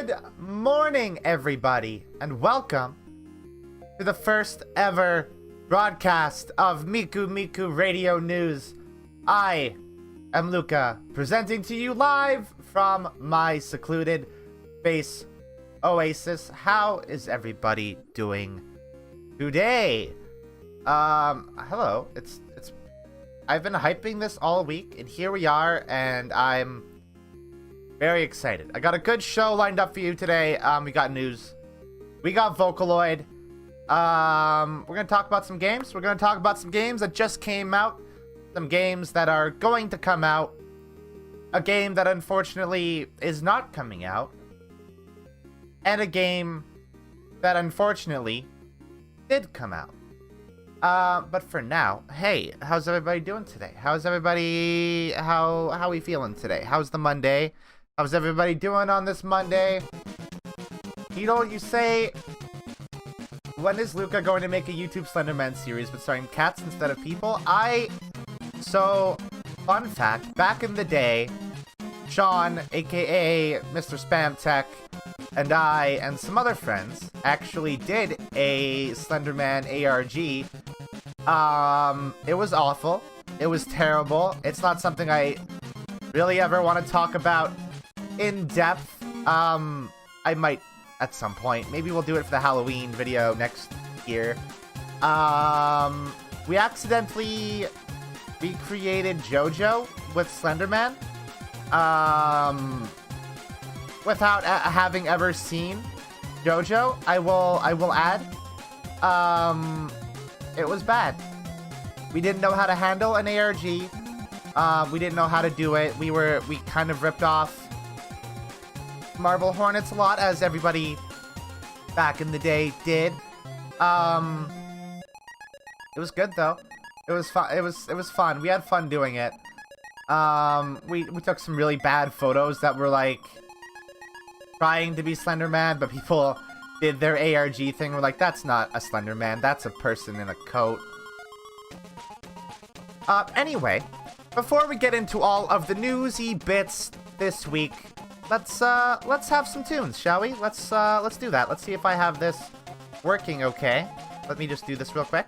Good morning, everybody, and welcome to the first ever broadcast of Miku Miku Radio News. I am Luka, presenting to you live from my secluded base oasis. How is everybody doing today? Hello. I've been hyping this all week, and here we are, and I'm very excited. I got a good show lined up for you today. We got news. We got Vocaloid. We're going to talk about some games. We're going to talk about some games that just came out. Some games that are going to come out. A game that unfortunately is not coming out. And a game that unfortunately did come out. But for now, hey, how's everybody doing today? How's everybody, how are we feeling today? How's the Monday? How's everybody doing on this Monday? You know what you say? When is Luka going to make a YouTube Slenderman series but starring cats instead of people? So, fun fact, back in the day, Sean, aka Mr. Spam Tech, and I, and some other friends, actually did a Slenderman ARG. It was awful. It was terrible. It's not something I really ever want to talk about in depth. I might at some point. Maybe we'll do it for the Halloween video next year. We accidentally recreated JoJo with Slenderman. Without having ever seen JoJo, I will add. It was bad. We didn't know how to handle an ARG. We didn't know how to do it. We kind of ripped off Marble Hornets a lot, as everybody back in the day did. It was good though. It was fun. It was fun. We had fun doing it. We took some really bad photos that were like trying to be Slenderman, but people did their ARG thing. We're like, that's not a Slenderman. That's a person in a coat. Anyway, before we get into all of the newsy bits this week, let's have some tunes, shall we? Let's do that. Let's see if I have this working okay. Let me just do this real quick.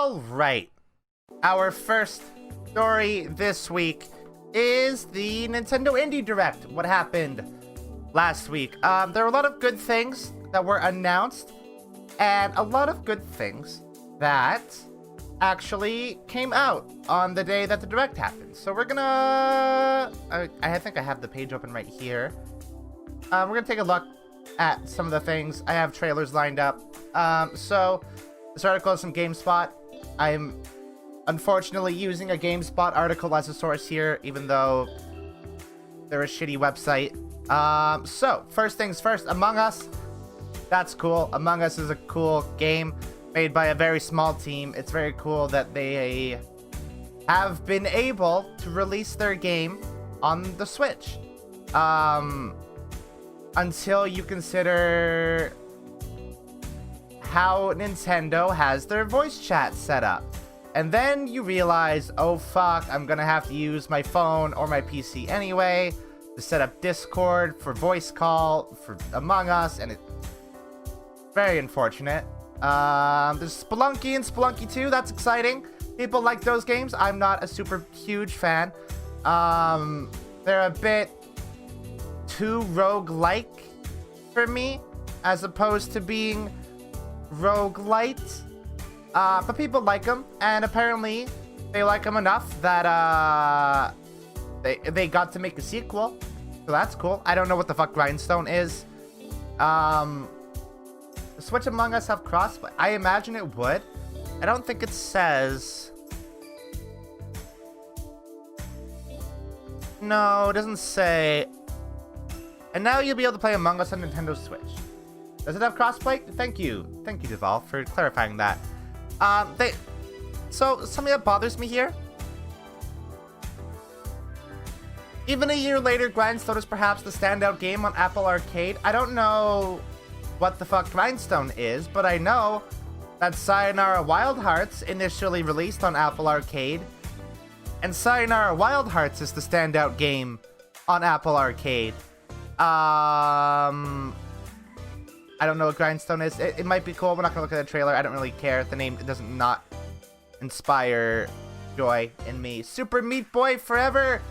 All right. Our first story this week is the Nintendo Indie Direct. What happened last week? There were a lot of good things that were announced, and a lot of good things that actually came out on the day that the Direct happened. So we're gonna... I think I have the page open right here. We're gonna take a look at some of the things. I have trailers lined up. So this article is from GameSpot. I'm unfortunately using a GameSpot article as a source here, even though they're a shitty website. So first things first, Among Us. That's cool. Among Us is a cool game made by a very small team. It's very cool that they have been able to release their game on the Switch. Until you consider how Nintendo has their voice chat set up. And then you realize, oh fuck, I'm gonna have to use my phone or my PC anyway to set up Discord for voice call for Among Us, and it's very unfortunate. There's Spelunky and Spelunky 2, that's exciting. People like those games. I'm not a super huge fan. They're a bit too roguelike for me, as opposed to being roguelite. But people like them, and apparently they like them enough that they got to make a sequel. So that's cool. I don't know what the fuck Grindstone is. Switch Among Us have crossplay? I imagine it would. I don't think it says. No, it doesn't say. And now you'll be able to play Among Us on Nintendo Switch. Does it have crossplay? Thank you, Duval, for clarifying that. So something that bothers me here. Even a year later, Grindstone is perhaps the standout game on Apple Arcade. I don't know what the fuck Grindstone is, but I know that Sayonara Wild Hearts initially released on Apple Arcade, and Sayonara Wild Hearts is the standout game on Apple Arcade. I don't know what Grindstone is. It might be cool. We're not gonna look at the trailer. I don't really care. The name does not inspire joy in me. Super Meat Boy Forever.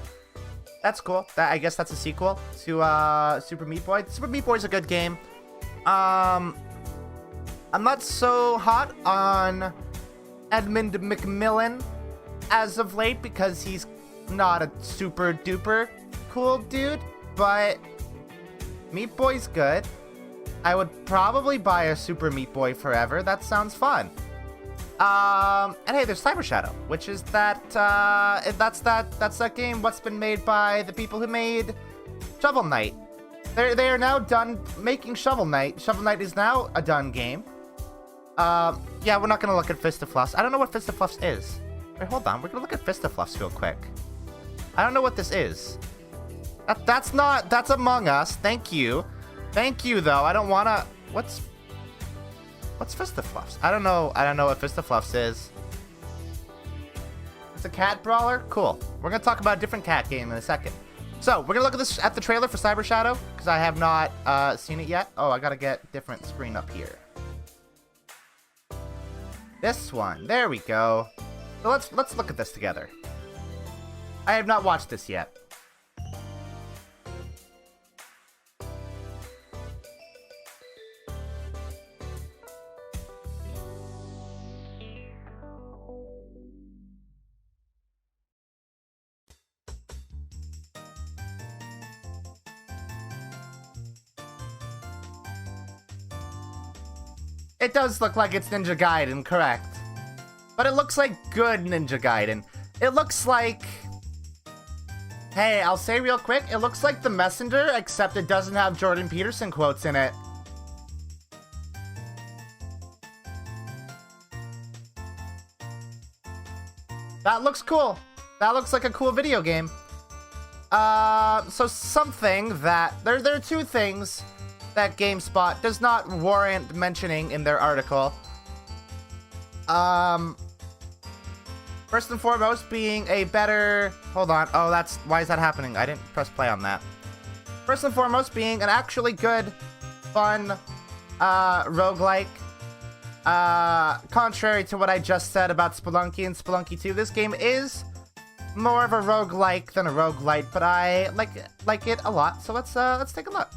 That's cool. I guess that's a sequel to Super Meat Boy. Super Meat Boy is a good game. I'm not so hot on Edmund McMillan as of late because he's not a super duper cool dude, but Meat Boy's good. I would probably buy a Super Meat Boy Forever. That sounds fun. And hey, there's Cyber Shadow, which is that's that game what's been made by the people who made Shovel Knight. They are now done making Shovel Knight. Shovel Knight is now a done game. Yeah, we're not gonna look at Fist-of-Fluffs. I don't know what Fist-of-Fluffs is. Wait, hold on. We're gonna look at Fist-of-Fluffs real quick. I don't know what this is. That's Among Us. Thank you. Thank you, though. I don't wanna... What's Fist-of-Fluffs? I don't know what Fist-of-Fluffs is. It's a cat brawler? Cool. We're gonna talk about a different cat game in a second. So, we're gonna look at the trailer for Cyber Shadow, because I have not seen it yet. Oh, I gotta get different screen up here. This one. There we go. So let's look at this together. I have not watched this yet. It does look like it's Ninja Gaiden, correct. But it looks like good Ninja Gaiden. It looks like... Hey, I'll say real quick, it looks like The Messenger, except it doesn't have Jordan Peterson quotes in it. That looks cool. That looks like a cool video game. So something that... There are two things that GameSpot does not warrant mentioning in their article. First and foremost being a better... Hold on. Oh, that's... Why is that happening? I didn't press play on that. First and foremost being an actually good, fun, roguelike contrary to what I just said about Spelunky and Spelunky 2, this game is more of a roguelike than a roguelite, but I like it a lot, so let's take a look.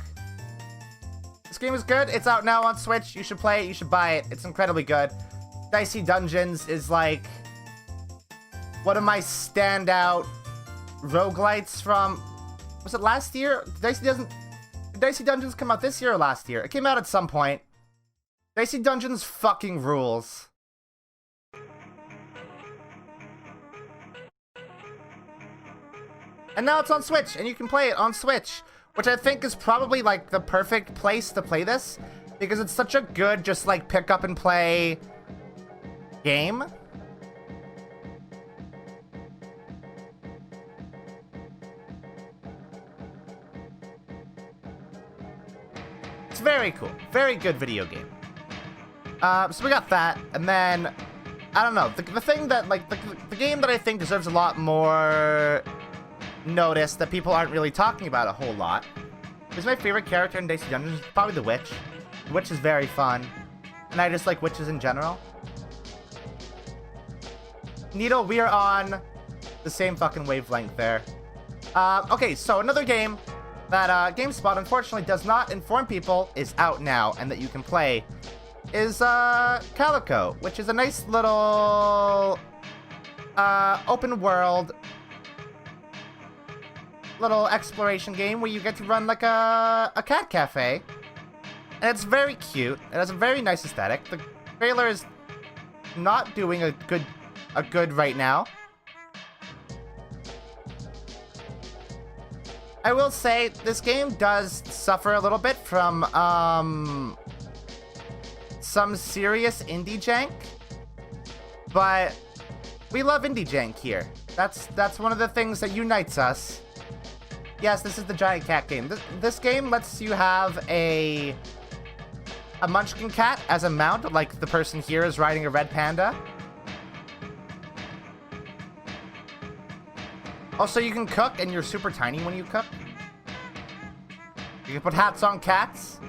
This game is good. It's out now on Switch. You should play it. You should buy it. It's incredibly good. Dicey Dungeons is like one of my standout roguelites from... Was it last year? Did Dicey Dungeons come out this year or last year? It came out at some point. Dicey Dungeons fucking rules. And now it's on Switch, and you can play it on Switch, which I think is probably, like, the perfect place to play this, because it's such a good, just, like, pick up and play game. It's very cool. Very good video game. So we got that, and then, I don't know, the thing that, like, the game that I think deserves a lot more notice that people aren't really talking about a whole lot is my favorite character in Dicey Dungeons, probably the Witch. The Witch is very fun, and I just like witches in general. Needle, we are on the same fucking wavelength there. Okay, so another game that GameSpot unfortunately does not inform people is out now and that you can play is Calico, which is a nice little open world little exploration game where you get to run like a cat cafe. And it's very cute. It has a very nice aesthetic. The trailer is not doing a good right now. I will say this game does suffer a little bit from some serious indie jank, but we love indie jank here. That's one of the things that unites us. Yes, this is the giant cat game. This game lets you have a munchkin cat as a mount, like the person here is riding a red panda. Also, you can cook, and you're super tiny when you cook. You can put hats on cats.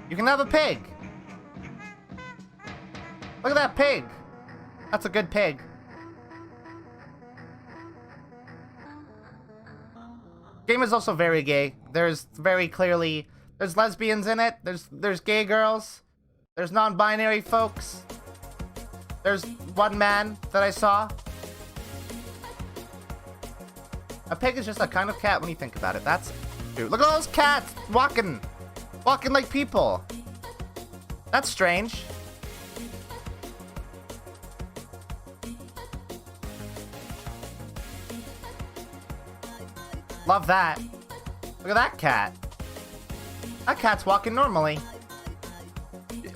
You can have a pig. Look at that pig. That's a good pig. Game is also very gay. There's very clearly, there's lesbians in it. There's gay girls. There's non-binary folks. There's one man that I saw. A pig is just a kind of cat when you think about it. That's true. Look at all those cats walking like people. That's strange. Love that. Look at that cat. That cat's walking normally.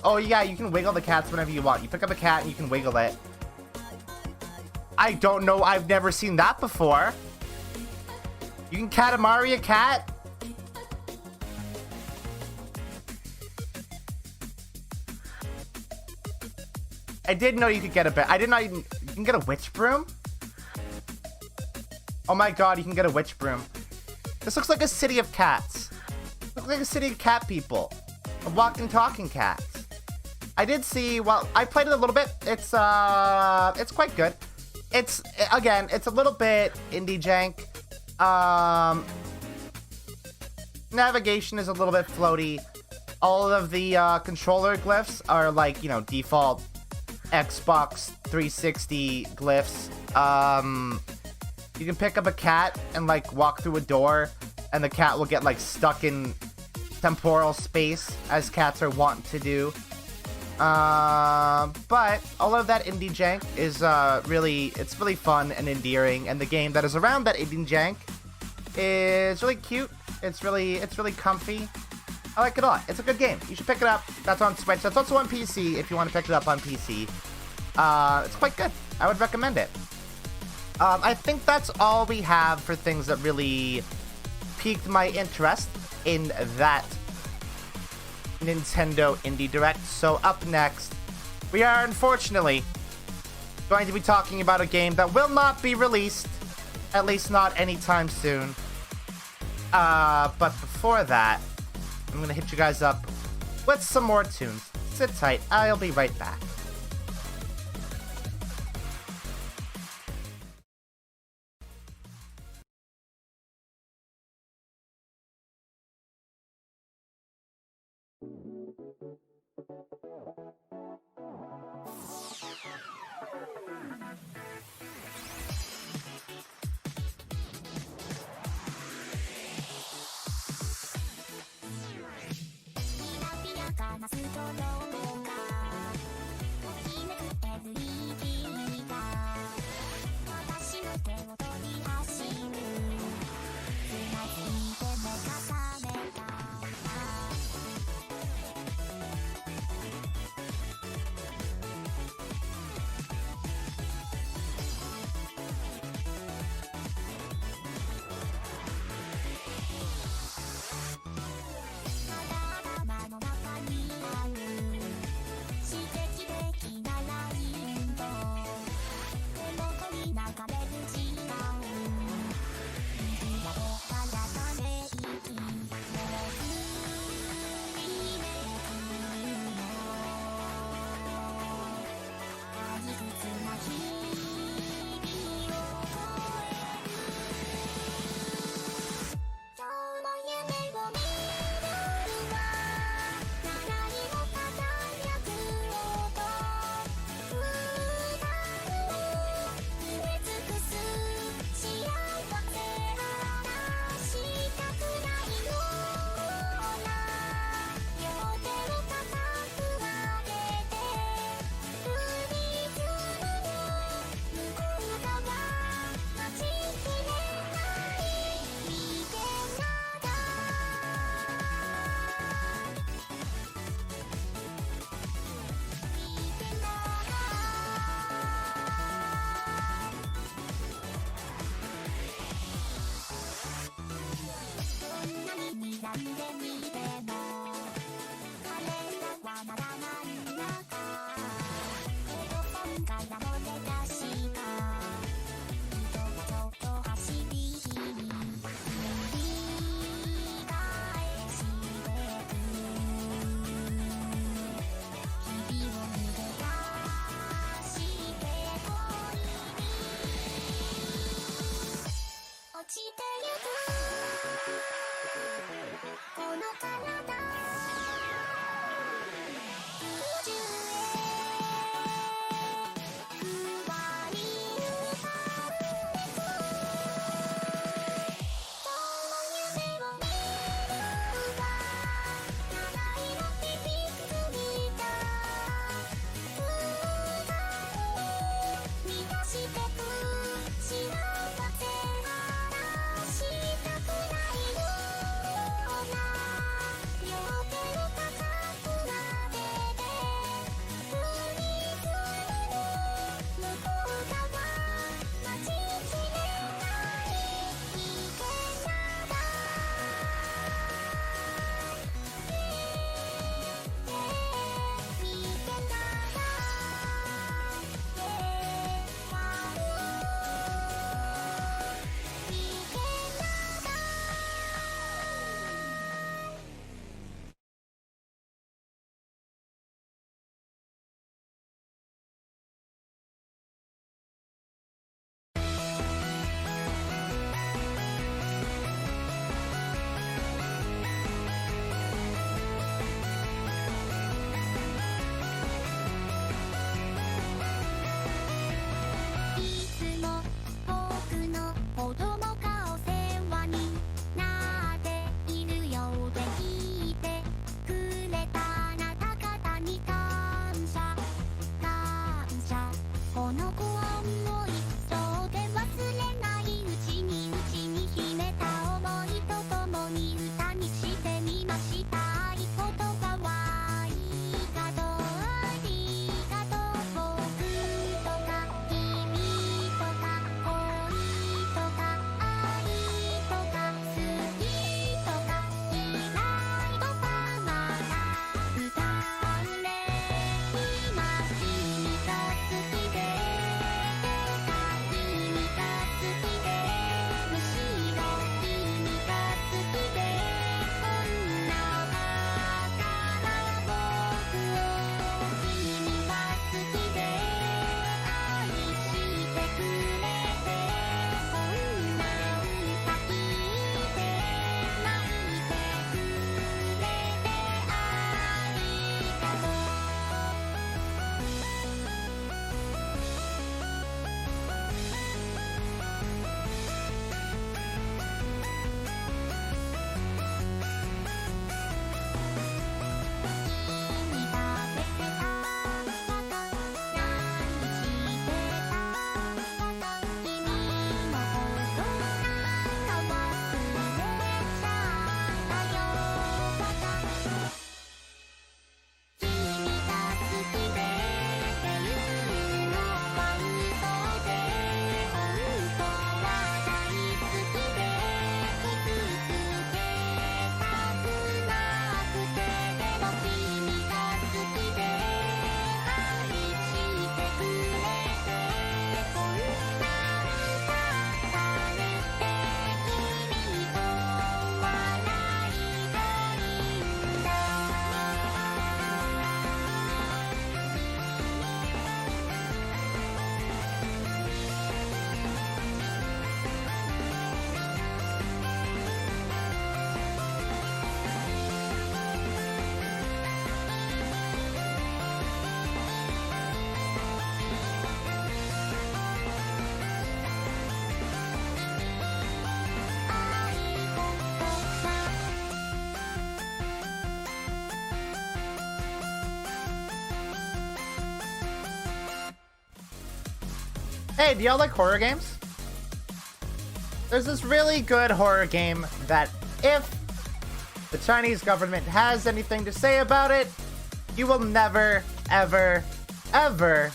Oh yeah, you can wiggle the cats whenever you want. You pick up a cat and you can wiggle it. I don't know, I've never seen that before. You can Katamari a cat? I did know you could get a bit. I didn't know you can get a witch broom? Oh my god, you can get a witch broom. This looks like a city of cats. It looks like a city of cat people. Of walking, talking cats. I did see, well, I played it a little bit. It's quite good. It's, again, it's a little bit indie jank. Navigation is a little bit floaty. All of the controller glyphs are like, you know, default Xbox 360 glyphs. You can pick up a cat and like walk through a door, and the cat will get like stuck in temporal space, as cats are wont to do. But all of that indie jank is really fun and endearing, and the game that is around that indie jank is really cute. It's really comfy. I like it a lot. It's a good game. You should pick it up. That's on Switch. That's also on PC if you want to pick it up on PC. It's quite good. I would recommend it. I think that's all we have for things that really piqued my interest in that Nintendo Indie Direct. So up next, we are unfortunately going to be talking about a game that will not be released, at least not anytime soon. But before that, I'm going to hit you guys up with some more tunes. Sit tight, I'll be right back. Hey, do y'all like horror games? There's this really good horror game that if the Chinese government has anything to say about it, you will never, ever, ever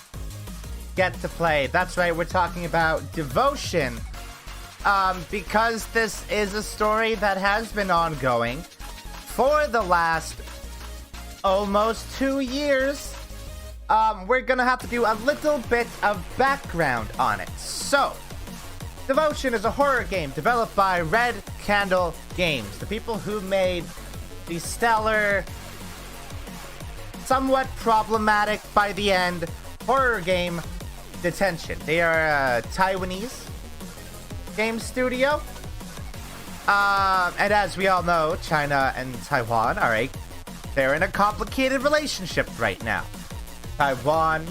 get to play. That's right, we're talking about Devotion. Because this is a story that has been ongoing for the last almost 2 years, we're gonna have to do a little bit of background on it. So, Devotion is a horror game developed by Red Candle Games, the people who made the stellar, somewhat problematic by the end, horror game Detention. They are a Taiwanese game studio. And as we all know, China and Taiwan they're in a complicated relationship right now. Taiwan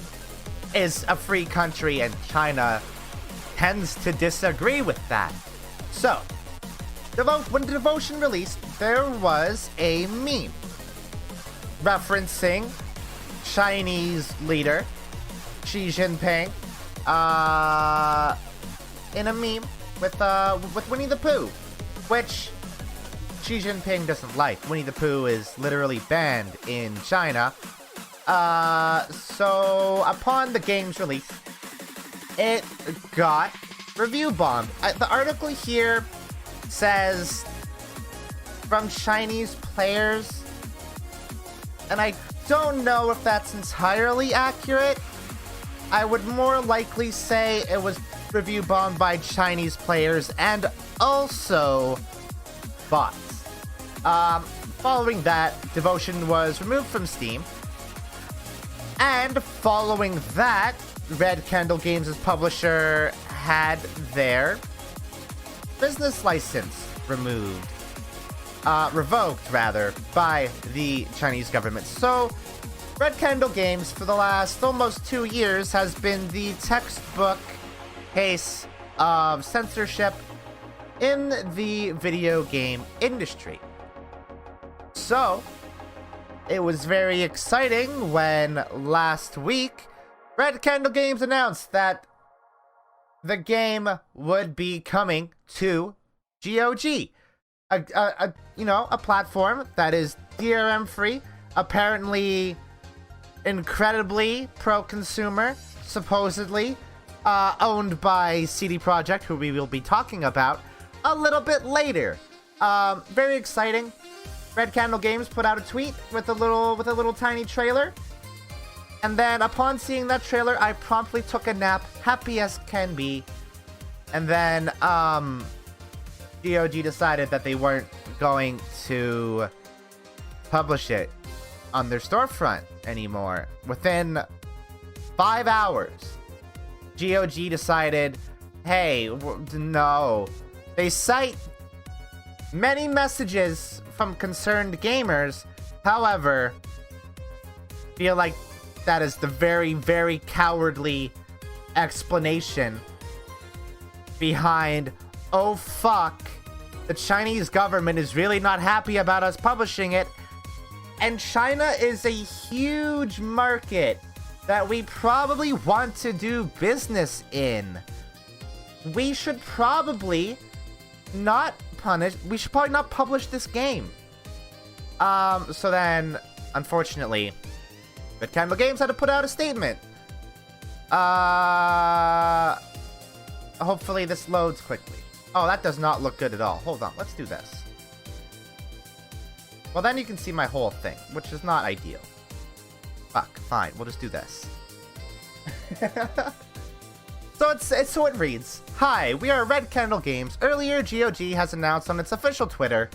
is a free country and China tends to disagree with that. So, when Devotion released, there was a meme referencing Chinese leader Xi Jinping in a meme with Winnie the Pooh, which Xi Jinping doesn't like. Winnie the Pooh is literally banned in China. So upon the game's release, it got review bombed. The article here says from Chinese players, and I don't know if that's entirely accurate. I would more likely say it was review bombed by Chinese players and also bots. Following that, Devotion was removed from Steam. And following that, Red Candle Games' publisher had their business license revoked by the Chinese government. So, Red Candle Games, for the last almost 2 years, has been the textbook case of censorship in the video game industry. So, it was very exciting when last week, Red Candle Games announced that the game would be coming to GOG. A platform that is DRM free, apparently incredibly pro-consumer, supposedly owned by CD Projekt, who we will be talking about a little bit later. Very exciting. Red Candle Games put out a tweet with a little tiny trailer, and then upon seeing that trailer, I promptly took a nap, happy as can be. And then GOG decided that they weren't going to publish it on their storefront anymore. Within 5 hours, GOG decided, hey, no. They cite many messages from concerned gamers, however, feel like that is the very, very cowardly explanation behind, oh fuck, the Chinese government is really not happy about us publishing it, and China is a huge market that we probably want to do business in. We should probably not publish this game. So then, unfortunately, Red Candle Games had to put out a statement. Hopefully this loads quickly. Oh, that does not look good at all. Hold on, let's do this. Well, then you can see my whole thing, which is not ideal. Fuck, fine, we'll just do this. So it reads, hi, we are Red Candle Games. Earlier, GOG has announced on its official Twitter,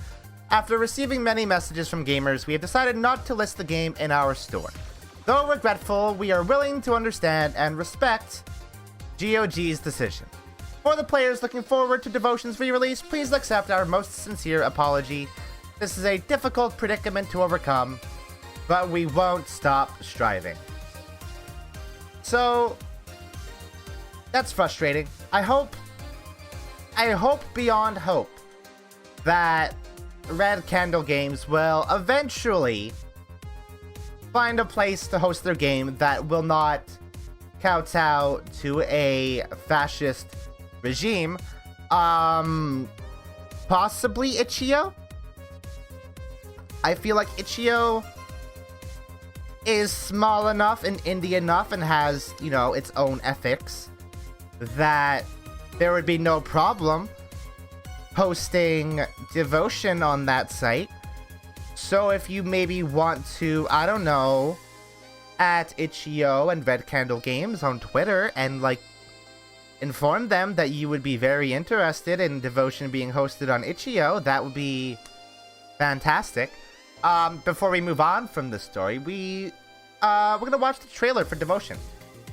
after receiving many messages from gamers, we have decided not to list the game in our store. Though regretful, we are willing to understand and respect GOG's decision. For the players looking forward to Devotion's re-release, please accept our most sincere apology. This is a difficult predicament to overcome, but we won't stop striving. So, that's frustrating. I hope beyond hope that Red Candle Games will eventually find a place to host their game that will not kowtow to a fascist regime. Possibly Itch.io. I feel like Itch.io is small enough and indie enough and has, you know, its own ethics that there would be no problem posting Devotion on that site. So if you maybe want to, I don't know, at Itch.io and Red Candle Games on Twitter and, like, inform them that you would be very interested in Devotion being hosted on Itch.io, that would be fantastic. Before we move on from this story, we're gonna watch the trailer for Devotion.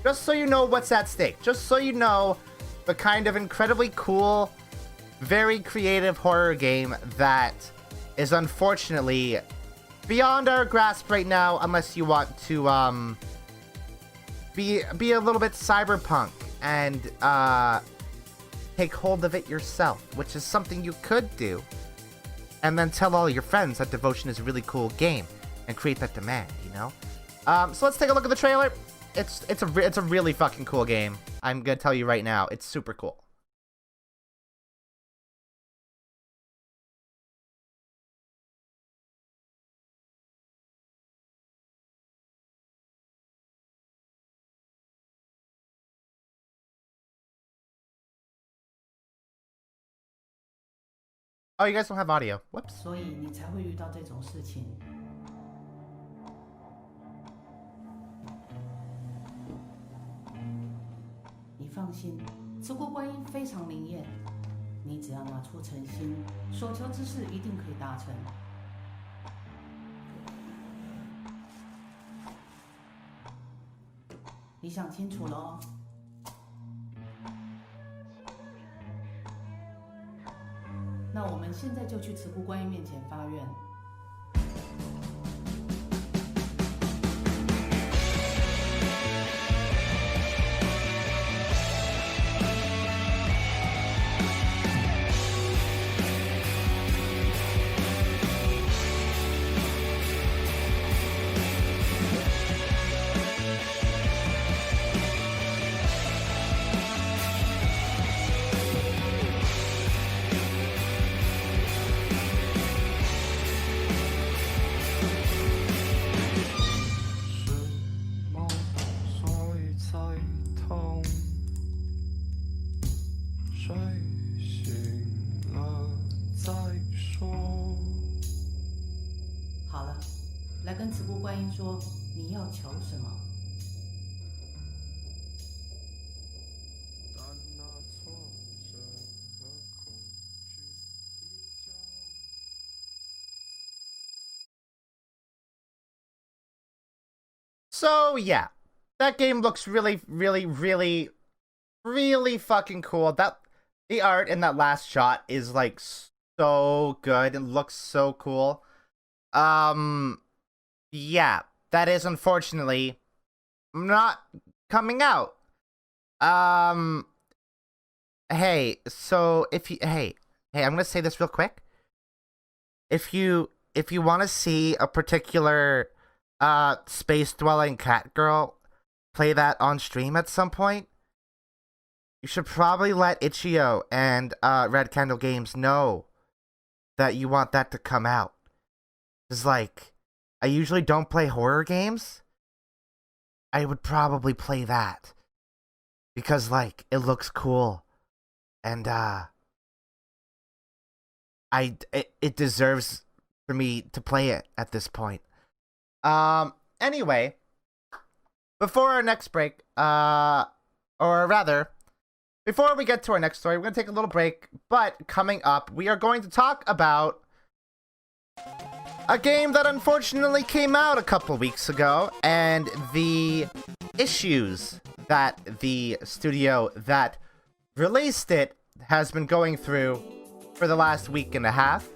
Just so you know what's at stake. Just so you know the kind of incredibly cool, very creative horror game that is unfortunately beyond our grasp right now, unless you want to be a little bit cyberpunk and take hold of it yourself, which is something you could do, and then tell all your friends that Devotion is a really cool game and create that demand, you know? So let's take a look at the trailer. It's a really fucking cool game. I'm gonna tell you right now, it's super cool. Oh, you guys don't have audio. Whoops. 所以你才会遇到这种事情。你放心，慈姑观音非常灵验，你只要拿出诚心，所求之事一定可以达成。你想清楚了哦。 那我们现在就去慈姑观音面前发愿。好了，来跟慈姑观音说你要求什么。 So yeah, that game looks really, really, really, really fucking cool. The art in that last shot is like so good. It looks so cool. Yeah, that is unfortunately not coming out. Hey, so hey, I'm gonna say this real quick. If you want to see a particular space-dwelling cat girl play that on stream at some point, you should probably let Itch.io and Red Candle Games know that you want that to come out. It's like, I usually don't play horror games. I would probably play that because, like, it looks cool, and it deserves for me to play it at this point. Anyway, before our next break, or rather, before we get to our next story, we're going to take a little break, but coming up, we are going to talk about a game that unfortunately came out a couple weeks ago, and the issues that the studio that released it has been going through for the last week and a half.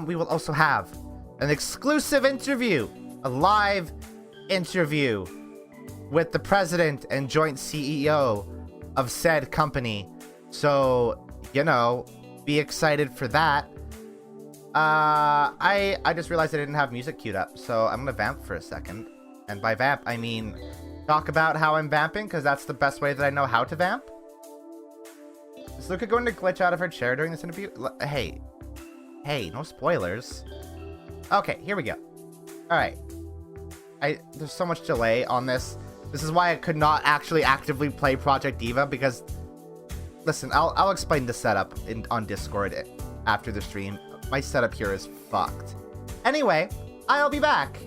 We will also have an exclusive interview, a live interview with the president and joint CEO of said company. So, you know, be excited for that. I just realized I didn't have music queued up, so I'm gonna vamp for a second. And by vamp, I mean talk about how I'm vamping, because that's the best way that I know how to vamp. Is Luka going to glitch out of her chair during this interview? Hey, no spoilers. Okay, here we go. Alright. There's so much delay on this. This is why I could not actually actively play Project Diva, because... Listen, I'll explain the setup on Discord after the stream. My setup here is fucked. Anyway, I'll be back.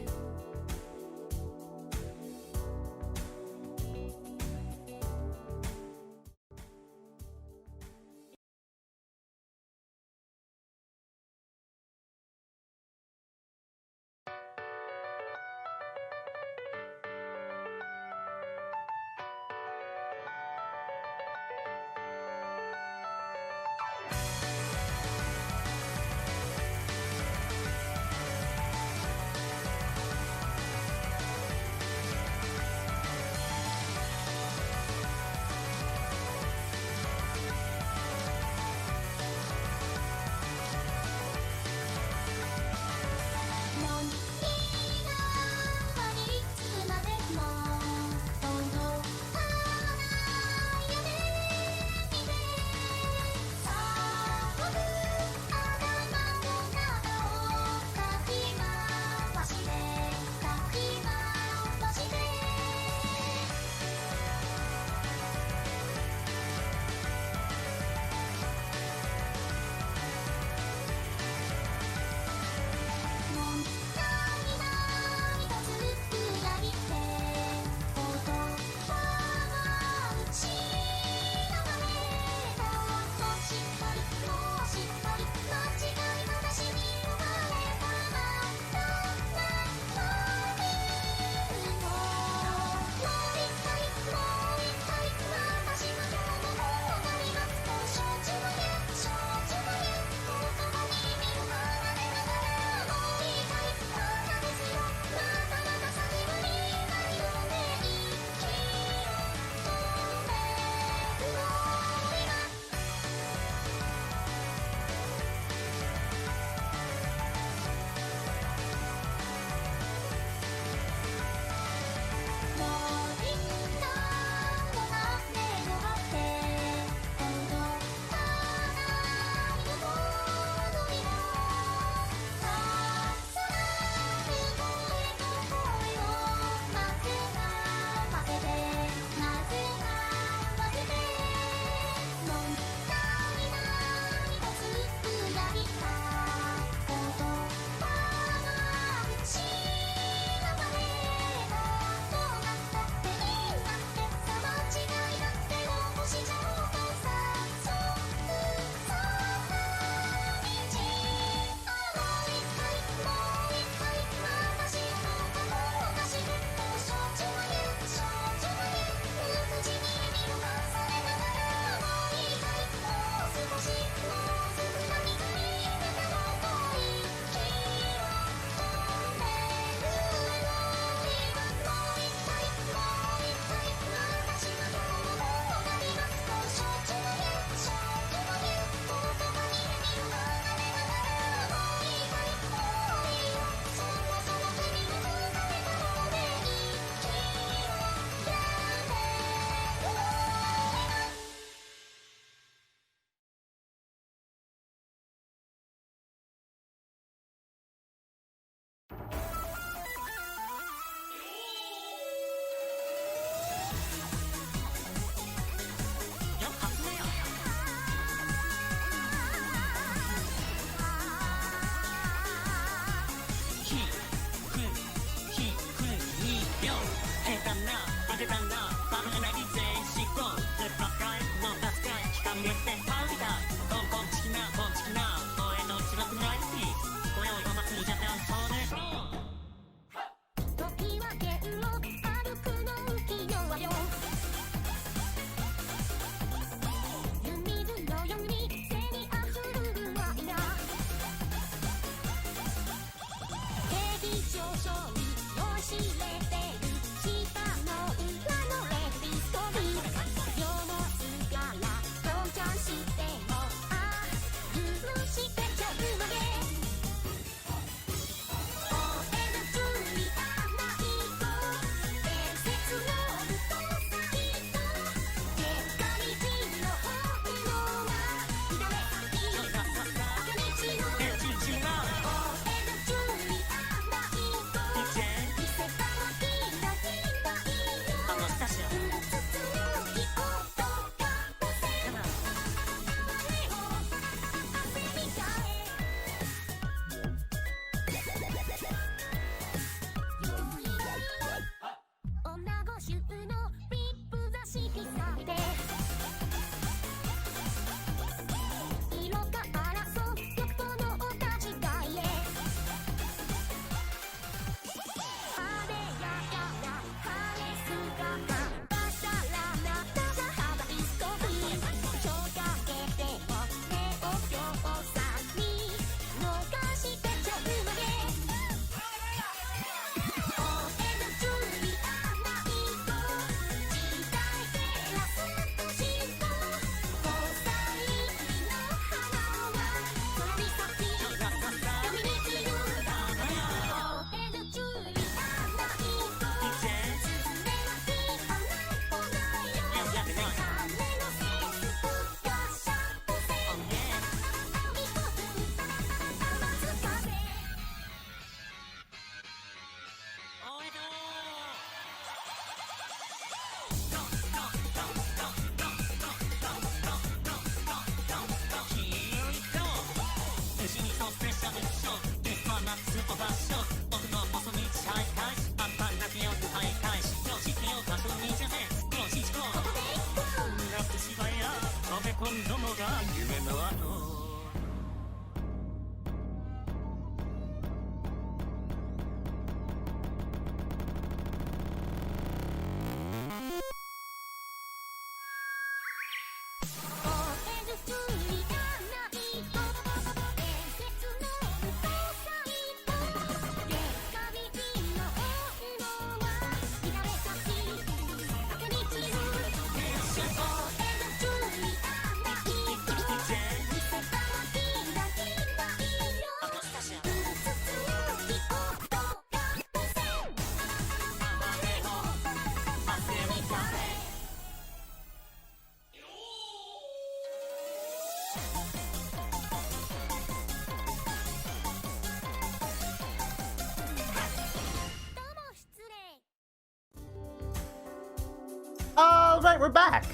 Alright, we're back.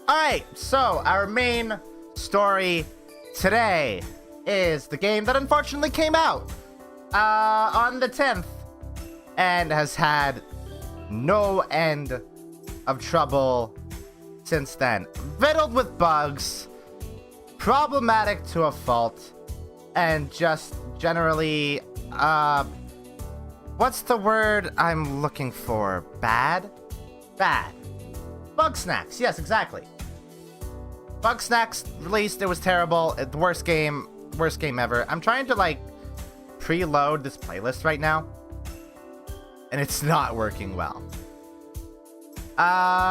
Alright, so our main story today is the game that unfortunately came out on the 10th and has had no end of trouble since then. Riddled with bugs, problematic to a fault, and just generally, what's the word I'm looking for? Bad? Bad. Bug snacks, yes, exactly. Bug snacks released, it was terrible. The worst game ever. I'm trying to, like, preload this playlist right now, and it's not working well. Yeah,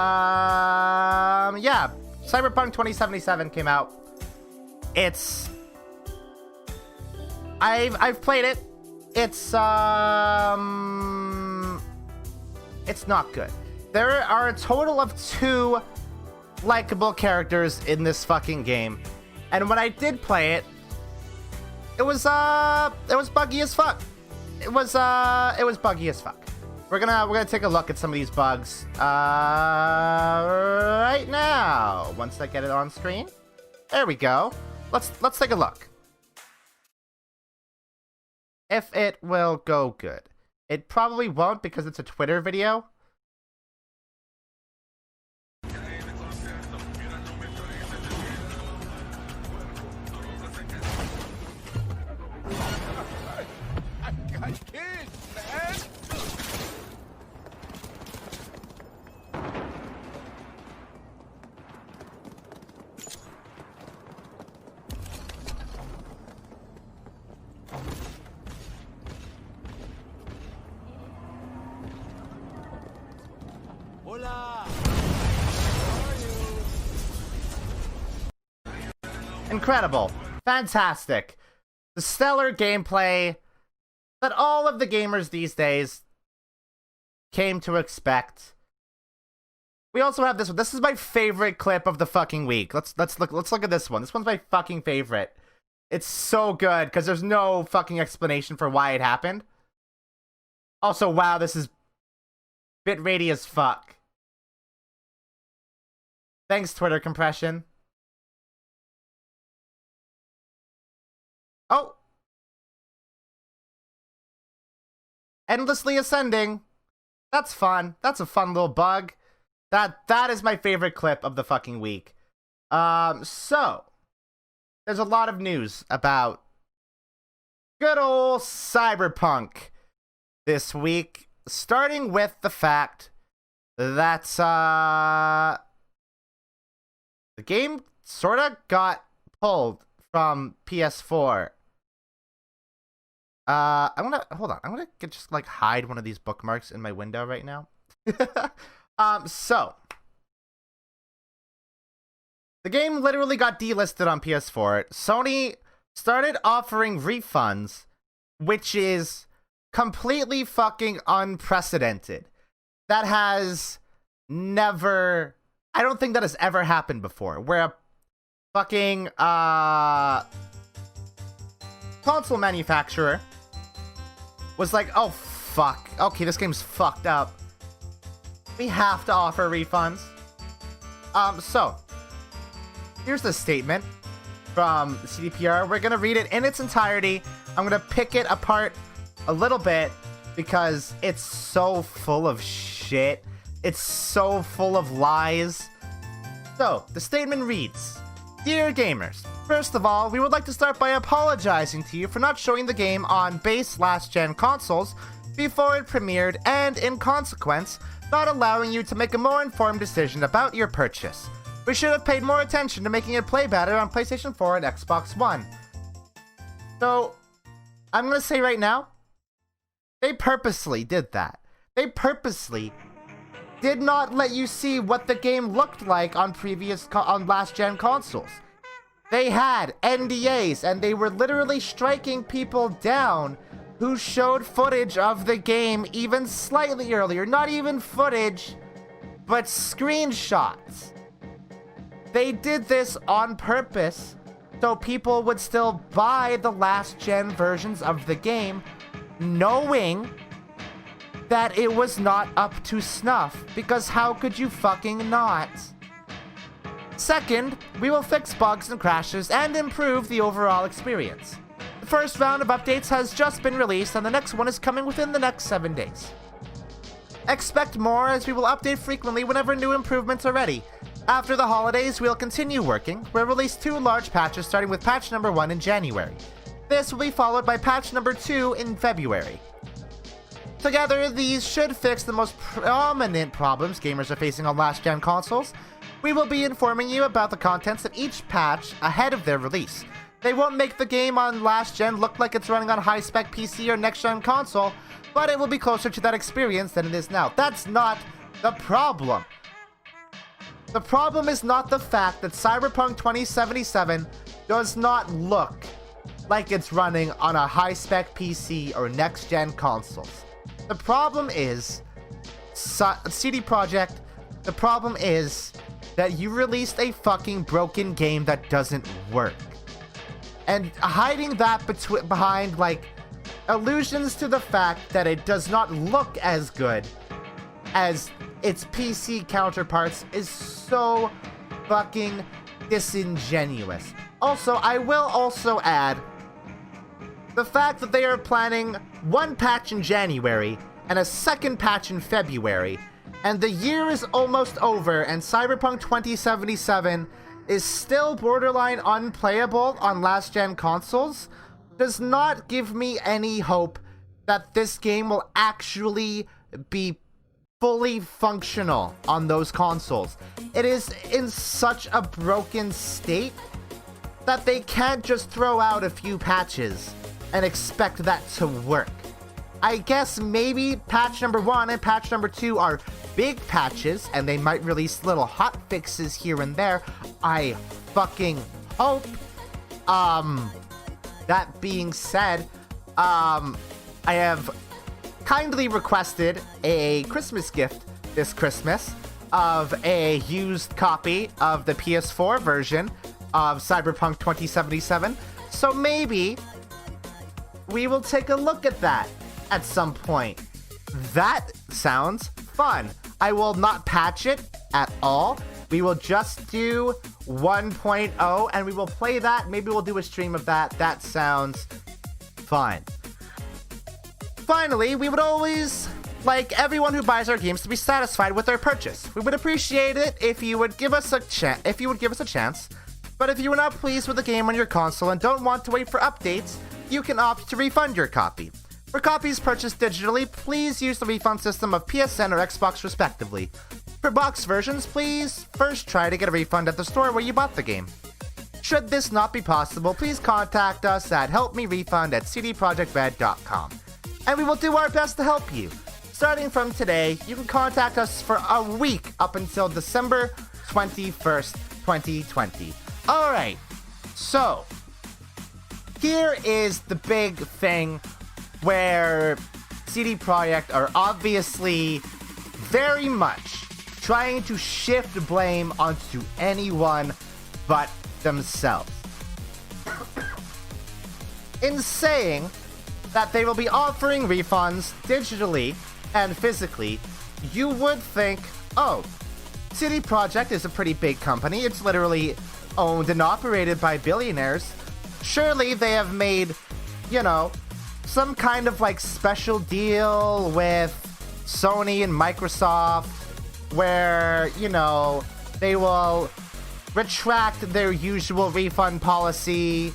Cyberpunk 2077 came out. I've played it. It's not good. There are a total of 2 likable characters in this fucking game, and when I did play it, it was buggy as fuck. It was buggy as fuck. We're gonna take a look at some of these bugs right now. Once I get it on screen, there we go. Let's take a look. If it will go good. It probably won't because it's a Twitter video. I got kids, man. Hola. How are you? Incredible. Fantastic. The stellar gameplay that all of the gamers these days came to expect. We also have this one. This is my favorite clip of the fucking week. Let's look at this one. This one's my fucking favorite. It's so good because there's no fucking explanation for why it happened. Also, wow, this is bitrate as fuck. Thanks, Twitter compression. Oh. Endlessly ascending. That's fun. That's a fun little bug. That is my favorite clip of the fucking week. So there's a lot of news about good old Cyberpunk this week, starting with the fact that the game sort of got pulled from PS4. Hold on. I'm gonna just like hide one of these bookmarks in my window right now. So the game literally got delisted on PS4. Sony started offering refunds, which is completely fucking unprecedented. That has never, I don't think that has ever happened before, where a fucking console manufacturer was like, oh fuck, okay, this game's fucked up, we have to offer refunds. So here's the statement from the CDPR. We're gonna read it in its entirety. I'm gonna pick it apart a little bit because it's so full of shit. It's so full of lies. So the statement reads: Dear gamers, first of all, we would like to start by apologizing to you for not showing the game on base last-gen consoles before it premiered, and in consequence, not allowing you to make a more informed decision about your purchase. We should have paid more attention to making it play better on PlayStation 4 and Xbox One. So, I'm gonna say right now, they purposely did that. They purposely did not let you see what the game looked like on on last-gen consoles. They had NDAs, and they were literally striking people down who showed footage of the game even slightly earlier. Not even footage, but screenshots. They did this on purpose so people would still buy the last-gen versions of the game, knowing that it was not up to snuff, because how could you fucking not? Second, we will fix bugs and crashes and improve the overall experience. The first round of updates has just been released and the next one is coming within the next 7 days. Expect more as we will update frequently whenever new improvements are ready. After the holidays, we'll continue working. We'll release 2 large patches starting with patch number 1 in January. This will be followed by patch number 2 in February. Together, these should fix the most prominent problems gamers are facing on last-gen consoles. We will be informing you about the contents of each patch ahead of their release. They won't make the game on last-gen look like it's running on a high-spec PC or next-gen console, but it will be closer to that experience than it is now. That's not the problem. The problem is not the fact that Cyberpunk 2077 does not look like it's running on a high-spec PC or next-gen consoles. The problem is CD Projekt. The problem is that you released a fucking broken game that doesn't work. And hiding that behind, like, allusions to the fact that it does not look as good as its PC counterparts is so fucking disingenuous. Also, I will also add the fact that they are planning 1 patch in January and a 2nd patch in February, and the year is almost over and Cyberpunk 2077 is still borderline unplayable on last-gen consoles, does not give me any hope that this game will actually be fully functional on those consoles. It is in such a broken state that they can't just throw out a few patches and expect that to work. I guess maybe patch number 1 and patch number 2 are big patches and they might release little hot fixes here and there. I fucking hope. That being said, I have kindly requested a Christmas gift this Christmas of a used copy of the PS4 version of Cyberpunk 2077. So maybe we will take a look at that at some point. That sounds fun. I will not patch it at all. We will just do 1.0 and we will play that. Maybe we'll do a stream of that. That sounds fun. Finally, we would always like everyone who buys our games to be satisfied with their purchase. We would appreciate it if you would give us a chance. But if you are not pleased with the game on your console and don't want to wait for updates, you can opt to refund your copy. For copies purchased digitally, please use the refund system of PSN or Xbox respectively. For box versions, please first try to get a refund at the store where you bought the game. Should this not be possible, please contact us at helpmerefund@cdprojektred.com. And we will do our best to help you. Starting from today, you can contact us for a week up until December 21st, 2020. Alright, so here is the big thing where CD Projekt are obviously very much trying to shift blame onto anyone but themselves. In saying that they will be offering refunds digitally and physically, you would think, oh, CD Projekt is a pretty big company. It's literally owned and operated by billionaires. Surely they have made, some kind of like special deal with Sony and Microsoft where, they will retract their usual refund policy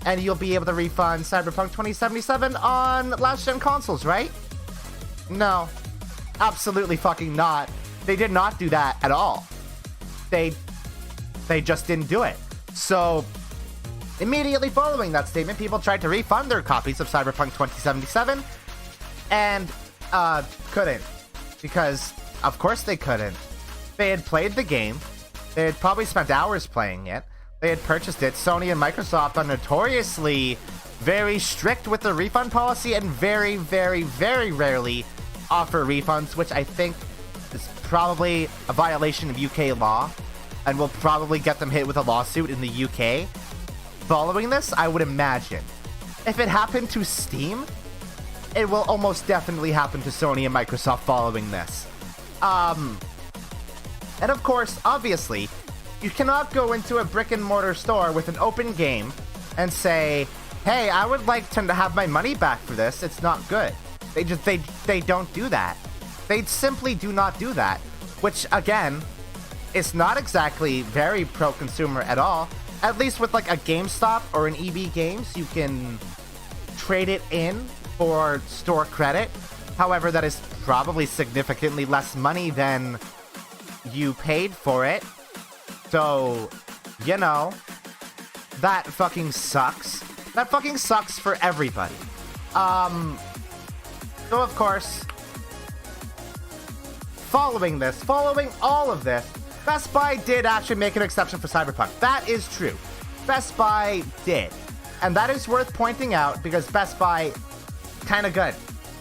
and you'll be able to refund Cyberpunk 2077 on last-gen consoles, right? No. Absolutely fucking not. They did not do that at all. They just didn't do it. So, immediately following that statement, people tried to refund their copies of Cyberpunk 2077 and couldn't. Because, of course they couldn't. They had played the game. They had probably spent hours playing it. They had purchased it. Sony and Microsoft are notoriously very strict with the refund policy and very, very, very rarely offer refunds, which I think is probably a violation of UK law and will probably get them hit with a lawsuit in the UK. Following this, I would imagine. If it happened to Steam, it will almost definitely happen to Sony and Microsoft following this. And of course, obviously, you cannot go into a brick and mortar store with an open game and say, hey, I would like to have my money back for this. It's not good. They don't do that. They simply do not do that, which again, is not exactly very pro-consumer at all. At least with like a GameStop or an EB Games, you can trade it in for store credit. However, that is probably significantly less money than you paid for it. So, you know, that fucking sucks. That fucking sucks for everybody. So of course, following all of this, Best Buy did actually make an exception for Cyberpunk. That is true. Best Buy did. And that is worth pointing out because Best Buy, kind of good.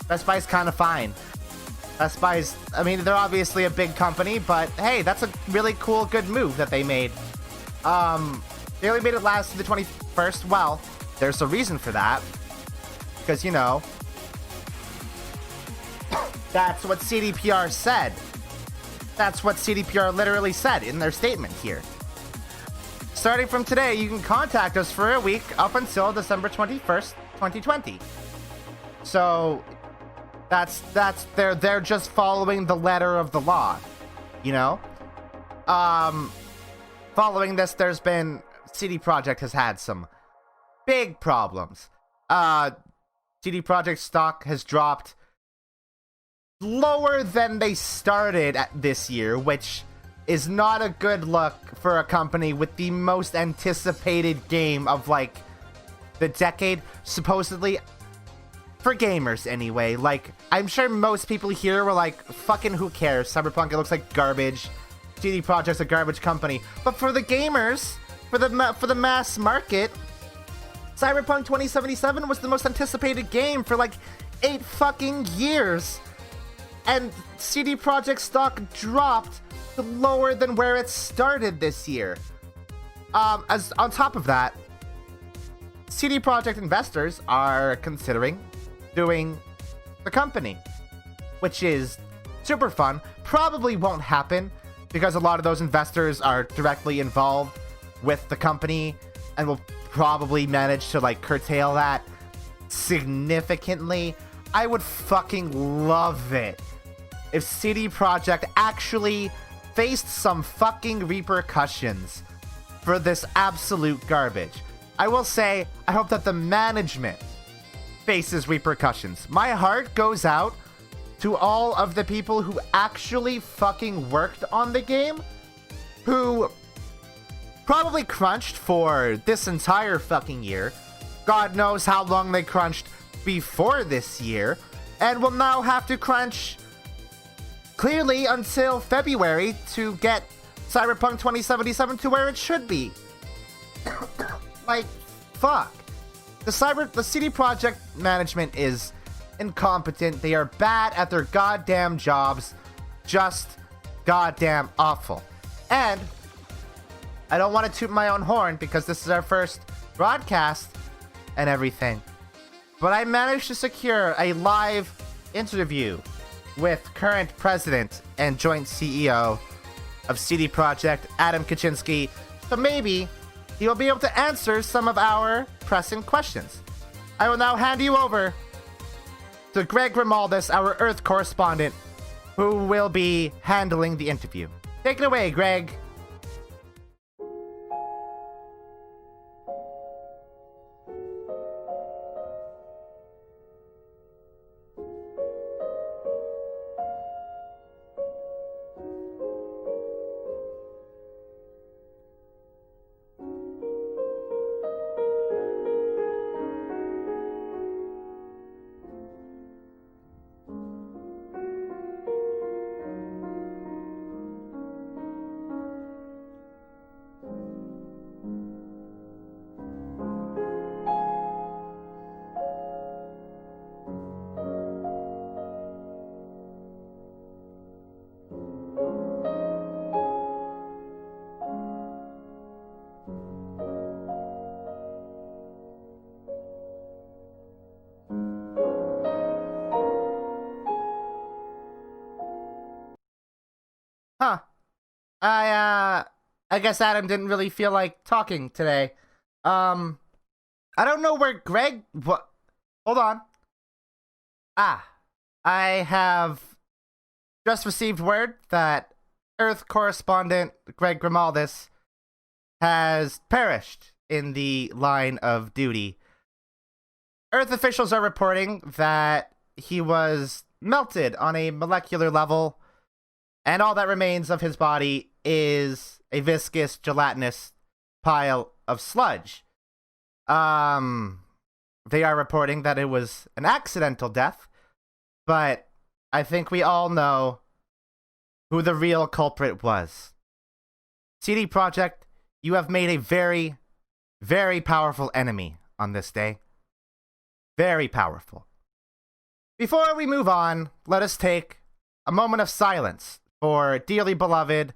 Best Buy's kind of fine. Best Buy's, I mean, they're obviously a big company, but hey, that's a really cool, good move that they made. They only made it last to the 21st. Well, there's a reason for that. Because, you know, that's what CDPR said. That's what CDPR literally said in their statement here. Starting from today, you can contact us for a week up until December 21st, 2020. So they're just following the letter of the law, you know? Following this, there's been CD Projekt has had some big problems. CD Projekt stock has dropped lower than they started at this year, which is not a good look for a company with the most anticipated game of like the decade, supposedly, for gamers anyway. Like, I'm sure most people here were like, fucking who cares, Cyberpunk, it looks like garbage, CD Projekt's a garbage company. But for the gamers, for the mass market, Cyberpunk 2077 was the most anticipated game for like 8 fucking years. And CD Projekt stock dropped to lower than where it started this year. As on top of that, CD Projekt investors are considering doing the company, which is super fun. Probably won't happen because a lot of those investors are directly involved with the company and will probably manage to like curtail that significantly. I would fucking love it if CD Projekt actually faced some fucking repercussions for this absolute garbage. I will say, I hope that the management faces repercussions. My heart goes out to all of the people who actually fucking worked on the game, who probably crunched for this entire fucking year. God knows how long they crunched before this year, and will now have to crunch clearly until February to get Cyberpunk 2077 to where it should be. Like, fuck. The CD Projekt management is incompetent. They are bad at their goddamn jobs. Just goddamn awful. And I don't want to toot my own horn because this is our first broadcast and everything, but I managed to secure a live interview with current president and joint CEO of CD Projekt, Adam Kaczynski, so maybe he will be able to answer some of our pressing questions. I will now hand you over to Greg Grimaldis, our Earth correspondent, who will be handling the interview. Take it away, Greg. Huh. I guess Adam didn't really feel like talking today. I don't know where Greg... What? Hold on. I have just received word that Earth correspondent Greg Grimaldis has perished in the line of duty. Earth officials are reporting that he was melted on a molecular level, and all that remains of his body is a viscous, gelatinous pile of sludge. They are reporting that it was an accidental death, but I think we all know who the real culprit was. CD Projekt, you have made a very, very powerful enemy on this day. Very powerful. Before we move on, let us take a moment of silence for dearly beloved,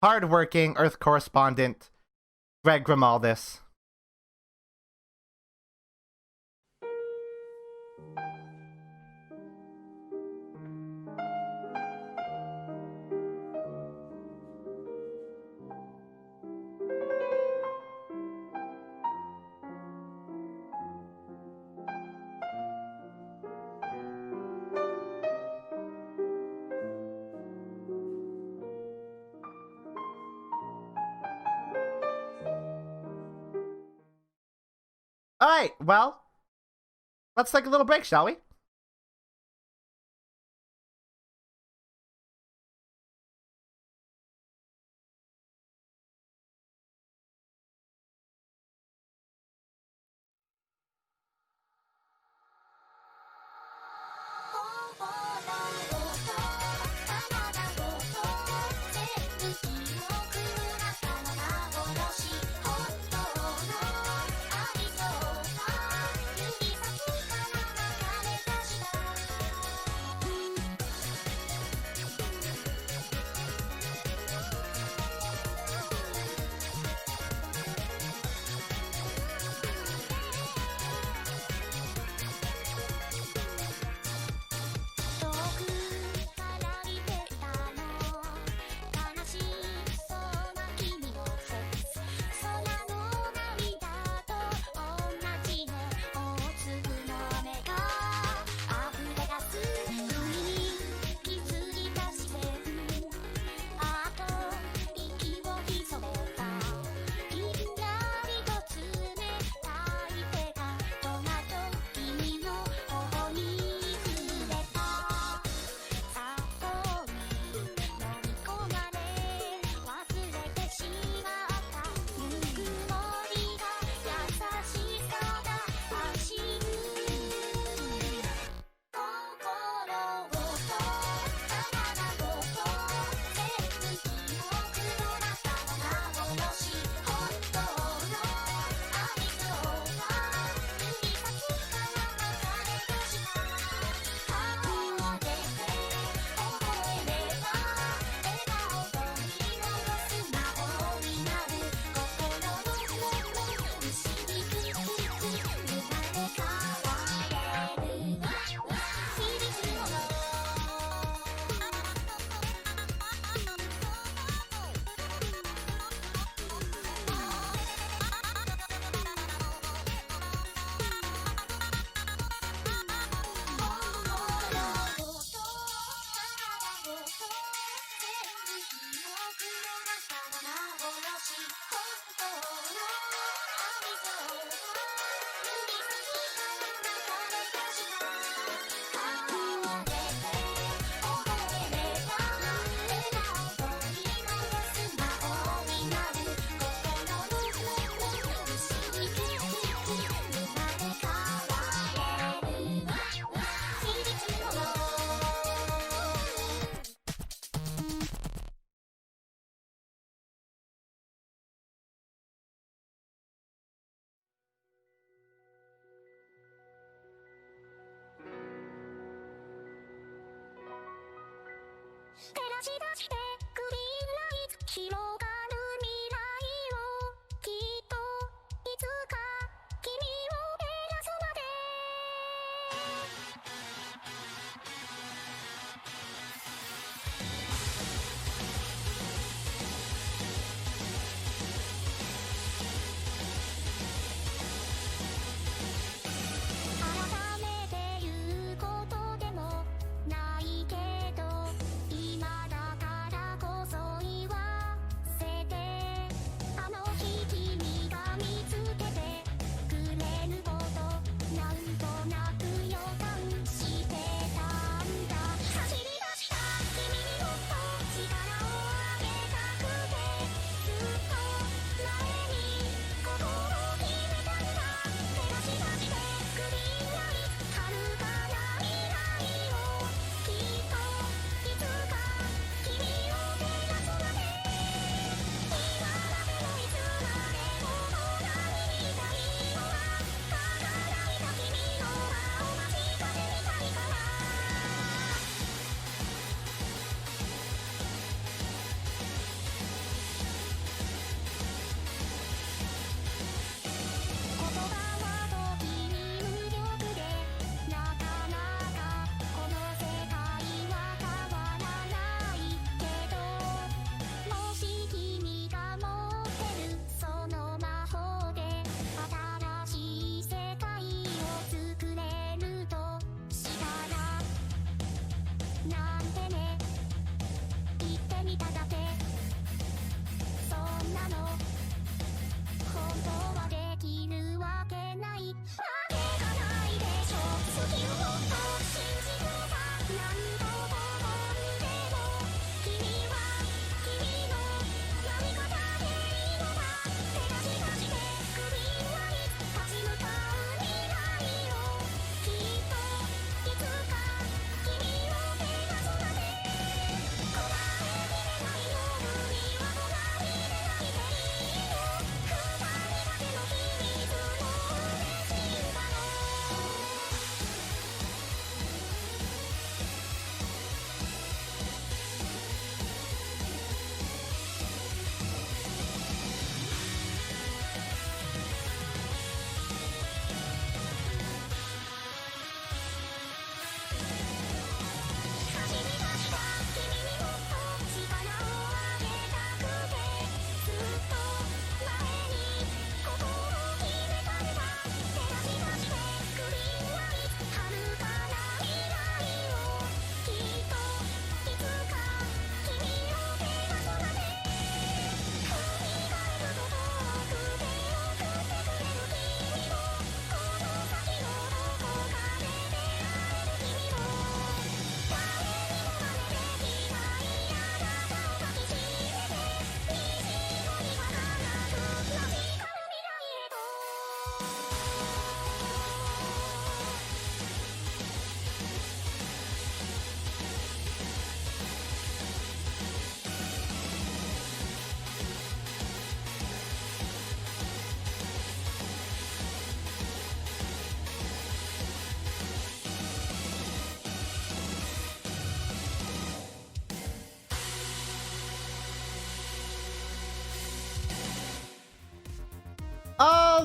hard-working Earth correspondent Greg Grimaldis. Alright, well, let's take a little break, shall we?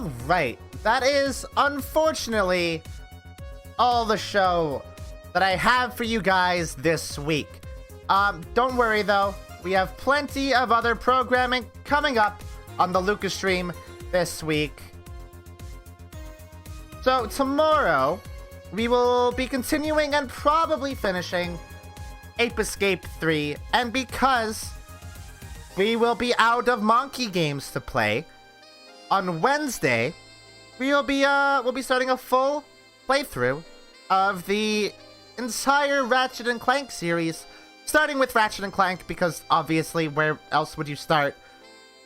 Alright, that is unfortunately all the show that I have for you guys this week. Don't worry though, we have plenty of other programming coming up on the Luka stream this week. So tomorrow, we will be continuing and probably finishing Ape Escape 3, and because we will be out of Monkey games to play, on Wednesday, we'll be starting a full playthrough of the entire Ratchet and Clank series, starting with Ratchet and Clank, because obviously where else would you start?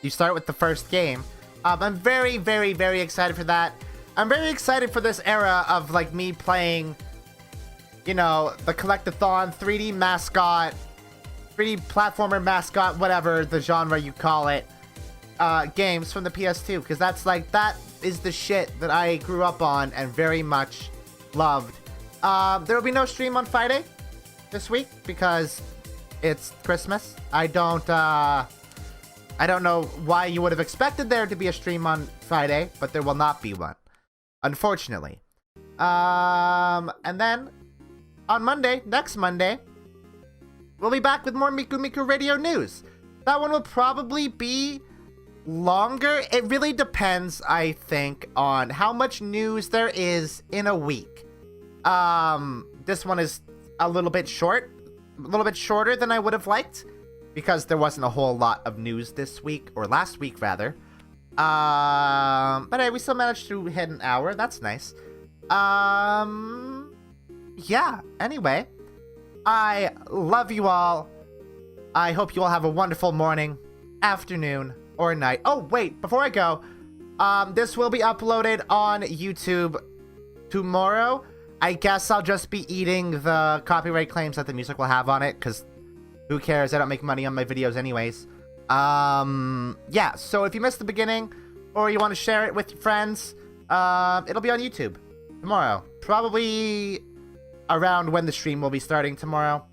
You start with the first game. I'm very, very, very excited for that. I'm very excited for this era of, like, me playing, you know, the Collectathon, 3D mascot, 3D platformer mascot, whatever the genre you call it, games from the PS2, because that's, like, that is the shit that I grew up on and very much loved. There will be no stream on Friday this week, because it's Christmas. I don't know why you would have expected there to be a stream on Friday, but there will not be one, unfortunately. And then on Monday, next Monday, we'll be back with more Miku Miku Radio news. That one will probably be longer. It really depends, I think, on how much news there is in a week. This one is a little bit shorter than I would have liked, because there wasn't a whole lot of news this week, or last week rather. But hey, we still managed to hit an hour. That's nice. Yeah, anyway, I love you all. I hope you all have a wonderful morning, afternoon, or night. Oh, wait, before I go, this will be uploaded on YouTube tomorrow. I guess I'll just be eating the copyright claims that the music will have on it, because who cares? I don't make money on my videos anyways. Yeah, so if you missed the beginning, or you want to share it with your friends, it'll be on YouTube tomorrow. Probably around when the stream will be starting tomorrow.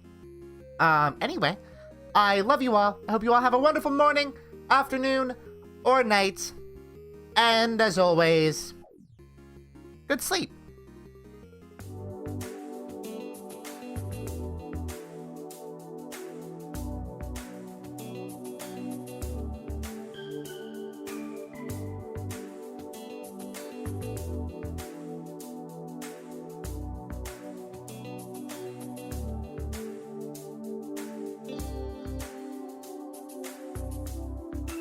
Anyway, I love you all. I hope you all have a wonderful morning, afternoon, or night. And as always, good sleep.